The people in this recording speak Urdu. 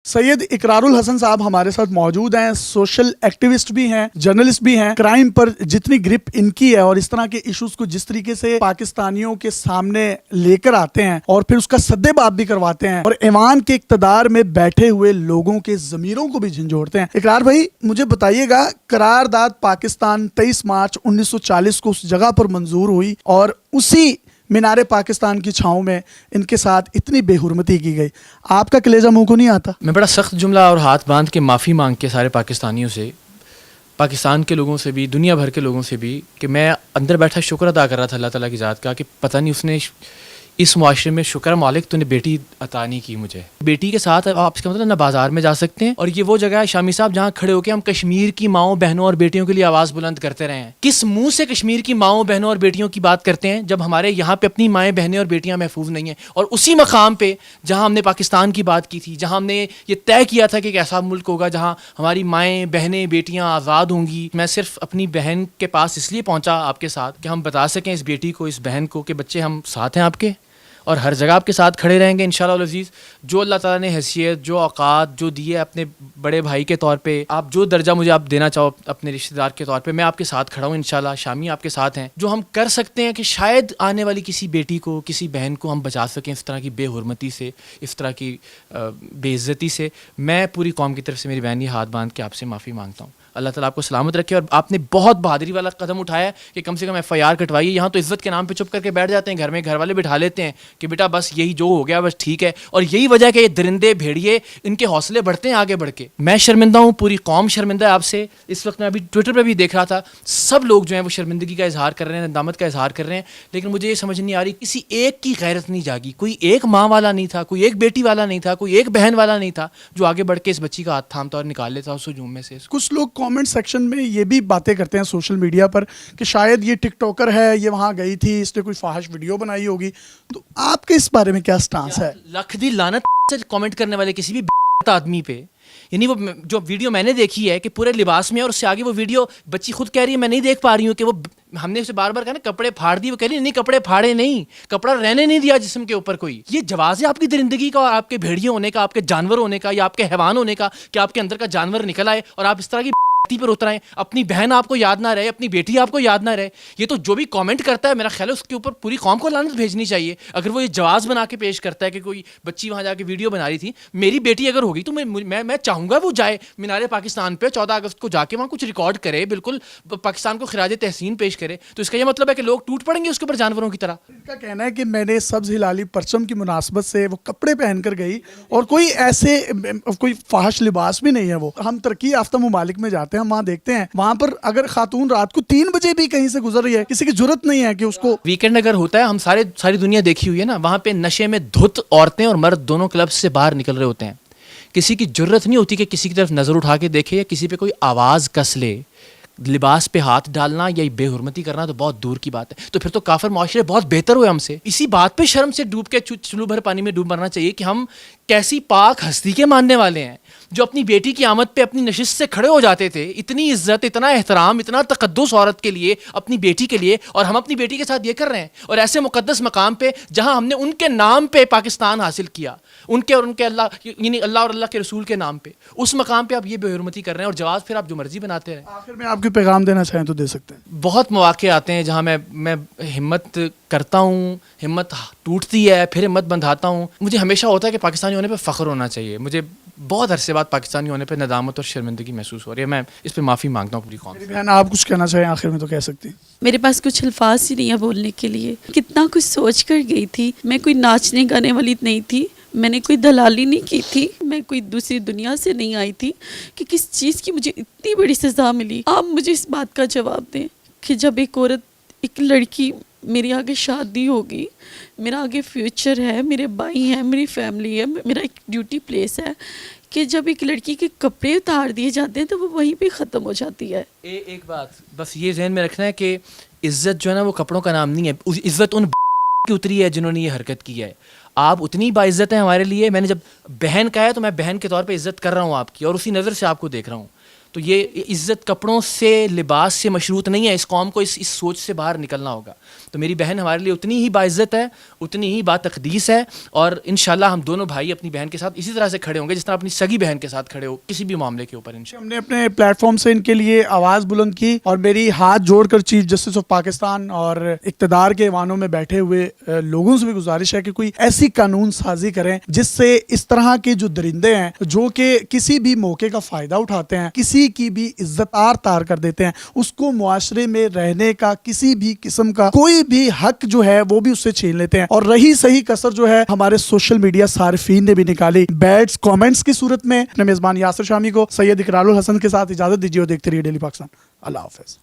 سید اقرار الحسن صاحب ہمارے ساتھ موجود ہیں، سوشل ایکٹیوسٹ بھی ہیں، جرنلسٹ بھی ہیں۔ کرائم پر جتنی گرپ ان کی ہے اور اس طرح کے ایشوز کو جس طریقے سے پاکستانیوں کے سامنے لے کر آتے ہیں اور پھر اس کا سدے باب بھی کرواتے ہیں اور ایوان کے اقتدار میں بیٹھے ہوئے لوگوں کے ضمیروں کو بھی جھنجھوڑتے ہیں۔ اقرار بھائی مجھے بتائیے گا، قرارداد پاکستان 23 مارچ 1940 کو اس جگہ پر منظور ہوئی اور اسی مینار پاکستان کی چھاؤں میں ان کے ساتھ اتنی بے حرمتی کی گئی، آپ کا کلیجہ منہ کو نہیں آتا؟ میں بڑا سخت جملہ اور ہاتھ باندھ کے معافی مانگ کے سارے پاکستانیوں سے، پاکستان کے لوگوں سے بھی، دنیا بھر کے لوگوں سے بھی، کہ میں اندر بیٹھا شکر ادا کر رہا تھا اللہ تعالیٰ کی ذات کا کہ پتہ نہیں اس نے اس معاشرے میں شکر مالک تو نے بیٹی عطا نہیں کی مجھے۔ بیٹی کے ساتھ آپ اس کا مطلب نہ بازار میں جا سکتے ہیں، اور یہ وہ جگہ ہے شامی صاحب جہاں کھڑے ہو کے ہم کشمیر کی ماؤں بہنوں اور بیٹیوں کے لیے آواز بلند کرتے رہے ہیں۔ کس منہ سے کشمیر کی ماؤں بہنوں اور بیٹیوں کی بات کرتے ہیں جب ہمارے یہاں پہ اپنی مائیں بہنیں اور بیٹیاں محفوظ نہیں ہیں؟ اور اسی مقام پہ جہاں ہم نے پاکستان کی بات کی تھی، جہاں ہم نے یہ طے کیا تھا کہ ایک ایسا ملک ہوگا جہاں ہماری مائیں بہنیں بیٹیاں آزاد ہوں گی، میں صرف اپنی بہن کے پاس اس لیے پہنچا آپ کے ساتھ کہ ہم بتا سکیں اس بیٹی کو، اس بہن کو کہ بچے ہم ساتھ ہیں آپ کے، اور ہر جگہ آپ کے ساتھ کھڑے رہیں گے انشاءاللہ العزیز۔ جو اللہ تعالیٰ نے حیثیت، جو اوقات جو دیے اپنے بڑے بھائی کے طور پہ، آپ جو درجہ مجھے آپ دینا چاہو اپنے رشتہ دار کے طور پہ، میں آپ کے ساتھ کھڑا ہوں انشاءاللہ۔ شامی آپ کے ساتھ ہیں، جو ہم کر سکتے ہیں کہ شاید آنے والی کسی بیٹی کو، کسی بہن کو ہم بچا سکیں اس طرح کی بے حرمتی سے، اس طرح کی بے عزتی سے۔ میں پوری قوم کی طرف سے میری بہن یہ ہاتھ باندھ کے آپ سے معافی مانگتا ہوں۔ اللہ تعالیٰ آپ کو سلامت رکھے، اور آپ نے بہت بہادری والا قدم اٹھایا ہے کہ کم سے کم FIR کٹوائیے۔ یہاں تو عزت کے نام پہ چپ کر کے بیٹھ جاتے ہیں، گھر میں گھر والے بٹھا لیتے ہیں کہ بیٹا بس یہی جو ہو گیا بس ٹھیک ہے، اور یہی وجہ ہے کہ یہ درندے بھیڑیے ان کے حوصلے بڑھتے ہیں آگے بڑھ کے۔ میں شرمندہ ہوں، پوری قوم شرمندہ ہے آپ سے۔ اس وقت میں ابھی ٹویٹر پہ بھی دیکھ رہا تھا، سب لوگ جو ہیں وہ شرمندگی کا اظہار کر رہے ہیں، ندامت کا اظہار کر رہے ہیں، لیکن مجھے یہ سمجھ نہیں آ رہی کسی ایک کی غیرت نہیں جاگی، کوئی ایک ماں والا نہیں تھا، کوئی ایک بیٹی والا نہیں تھا، کوئی ایک بہن والا نہیں تھا جو آگے بڑھ کے اس بچی کا ہاتھ تھامتا اور نکال لیتا اس ہجوم میں سے۔ کچھ لوگ کامنٹ سیکشن میں یہ بھی باتیں کرتے ہیں سوشل میڈیا پر کہ شاید یہ ٹک ٹاکر ہے، یہ وہاں گئی تھی، اس نے کوئی فاحش ویڈیو بنائی ہوگی، تو آپ کے اس بارے میں کیا سٹانس ہے؟ لکھ دی لعنت سے کامنٹ کرنے والے کسی بھی آدمی پہ، یعنی وہ جو ویڈیو میں نے دیکھی ہے کہ پورے لباس میں، اور اس سے آگے وہ ویڈیو بچی خود کہہ رہی ہے میں نہیں دیکھ پا رہی ہوں کہ وہ، ہم نے اسے بار بار کہا نا کپڑے پھاڑ دی، وہ کہہ رہی نہیں کپڑے پھاڑے نہیں، کپڑا رہنے نہیں دیا جسم کے اوپر کوئی۔ یہ جواز ہے آپ کی درندگی کا اور آپ کے بھیڑیے ہونے کا، آپ کے جانور ہونے کا، یا آپ کے حیوان ہونے کا کہ آپ کے اندر کا جانور نکل آئے اور آپ اس طرح کی پر اترائیں، اپنی بہن آپ کو یاد نہ رہے، اپنی بیٹی آپ کو یاد نہ رہے۔ یہ تو جو بھی کامنٹ کرتا ہے میرا خیال ہے اس کے اوپر پوری قوم کو لعنت بھیجنی چاہیے۔ اگر وہ یہ جواز بنا کے پیش کرتا ہے کہ کوئی بچی وہاں جا کے ویڈیو بنا رہی تھی، میری بیٹی اگر ہوگی تو میں چاہوں گا وہ جائے مینار پاکستان پہ 14 اگست کو جا کے وہاں کچھ ریکارڈ کرے، بالکل پاکستان کو خراج تحسین پیش کرے۔ تو اس کا یہ مطلب ہے کہ لوگ ٹوٹ پڑیں گے اس کے اوپر جانوروں کی طرح؟ ان کا کہنا ہے کہ میں نے سبز ہلالی پرچم کی مناسبت سے وہ کپڑے پہن کر گئی، اور کوئی ایسے کوئی فاحش لباس بھی نہیں ہے وہ۔ ہم ترقی یافتہ ممالک میں جاتے ہیں، ہم وہاں دیکھتے ہیں وہاں پر اگر خاتون رات کو 3 بجے بھی کہیں سے گزر رہی ہے، کسی کی جرت نہیں ہے کہ اس کو۔ ویکینڈ اگر ہوتا ہے، ہم ساری دنیا دیکھی ہوئی ہے نا، وہاں پہ نشے میں دھت عورتیں اور مرد دونوں کلب سے باہر نکل رہے ہوتے ہیں، کسی کی جرت نہیں ہوتی کہ کسی کی طرف نظر اٹھا کے دیکھے یا کسی پہ کوئی آواز کس لے۔ لباس پہ ہاتھ ڈالنا یا بے حرمتی کرنا تو بہت دور کی بات ہے۔ تو پھر تو کافر معاشرے بہت بہتر ہوئے ہم سے۔ اسی بات پہ شرم سے ڈوب کے چلو بھر پانی میں ڈوب مرنا چاہیے کہ ہم کیسی پاک ہستی کے ماننے والے ہیں جو اپنی بیٹی کی آمد پہ اپنی نشست سے کھڑے ہو جاتے تھے۔ اتنی عزت، اتنا احترام، اتنا تقدس عورت کے لیے، اپنی بیٹی کے لیے، اور ہم اپنی بیٹی کے ساتھ یہ کر رہے ہیں۔ اور ایسے مقدس مقام پہ جہاں ہم نے ان کے نام پہ پاکستان حاصل کیا، ان کے اللہ، یعنی اللہ اور اللہ کے رسول کے نام پہ، اس مقام پہ آپ یہ بے حرمتی کر رہے ہیں، اور جواز پھر آپ جو مرضی بناتے رہیں۔ آخر میں آپ کے پیغام دینا چاہیں تو دے سکتے ہیں۔ بہت مواقع آتے ہیں جہاں میں ہمت کرتا ہوں، ہمت ٹوٹتی ہے، پھر ہمت بندھاتا ہوں۔ مجھے ہمیشہ ہوتا ہے کہ پاکستانی ہونے پہ فخر ہونا چاہیے۔ مجھے بہت عرصے بعد پاکستانی ہونے پہ ندامت اور شرمندگی محسوس ہو رہی ہے، میں اس پہ معافی مانگتا ہوں پوری قوم سے۔ بہن آپ کچھ کہنا چاہیں آخر میں تو کہہ سکتی ہیں۔ میرے پاس کچھ الفاظ ہی نہیں ہے بولنے کے لیے، کتنا کچھ سوچ کر گئی تھی۔ میں کوئی ناچنے گانے والی نہیں تھی، میں نے کوئی دلالی نہیں کی تھی، میں کوئی دوسری دنیا سے نہیں آئی تھی کہ کس چیز کی مجھے اتنی بڑی سزا ملی۔ آپ مجھے اس بات کا جواب دیں کہ جب ایک عورت، ایک لڑکی، میری آگے شادی ہوگی، میرا آگے فیوچر ہے، میرے بھائی ہیں، میری فیملی ہے، میرا ایک ڈیوٹی پلیس ہے، کہ جب ایک لڑکی کے کپڑے اتار دیے جاتے ہیں تو وہ وہیں پہ ختم ہو جاتی ہے۔ ایک بات بس یہ ذہن میں رکھنا ہے کہ عزت جو ہے نا وہ کپڑوں کا نام نہیں ہے، عزت ان کی اتری ہے جنہوں نے یہ حرکت کی ہے۔ آپ اتنی باعزت ہیں ہمارے لیے، میں نے جب بہن کہا ہے تو میں بہن کے طور پہ عزت کر رہا ہوں آپ کی، اور اسی نظر سے آپ کو دیکھ رہا ہوں۔ تو یہ عزت کپڑوں سے، لباس سے مشروط نہیں ہے۔ اس قوم کو اس سوچ سے باہر نکلنا ہوگا تو میری بہن ہمارے لیے اتنی ہی باعزت ہے, اتنی ہی باتقدیس ہے, اور انشاءاللہ ہم دونوں بھائی اپنی بہن کے ساتھ اسی طرح سے کھڑے ہوں گے جس طرح اپنی سگی بہن کے ساتھ کھڑے ہو کسی بھی معاملے کے اوپر انشاءاللہ. ہم نے اپنے پلیٹ فارم سے ان کے لیے آواز بلند کی, اور میری ہاتھ جوڑ کر چیف جسٹس آف پاکستان اور اقتدار کے ایوانوں میں بیٹھے ہوئے لوگوں سے بھی گزارش ہے کہ کوئی ایسی قانون سازی کریں جس سے اس طرح کے جو درندے ہیں جو کہ کسی بھی موقع کا فائدہ اٹھاتے ہیں, کسی کی بھی عزت تار کر دیتے ہیں, اس کو معاشرے میں رہنے کا کسی بھی قسم کا کوئی بھی حق جو ہے وہ بھی اس سے چھین لیتے ہیں. اور رہی صحیح کسر جو ہے ہمارے سوشل میڈیا صارفین نے بھی نکالی بیڈز کامنٹس کی صورت میں. اپنے میزبان یاسر شامی کو سید اقرار الحسن کے ساتھ اجازت دیجیے اور دیکھتے رہیے ڈیلی پاکستان. اللہ حافظ.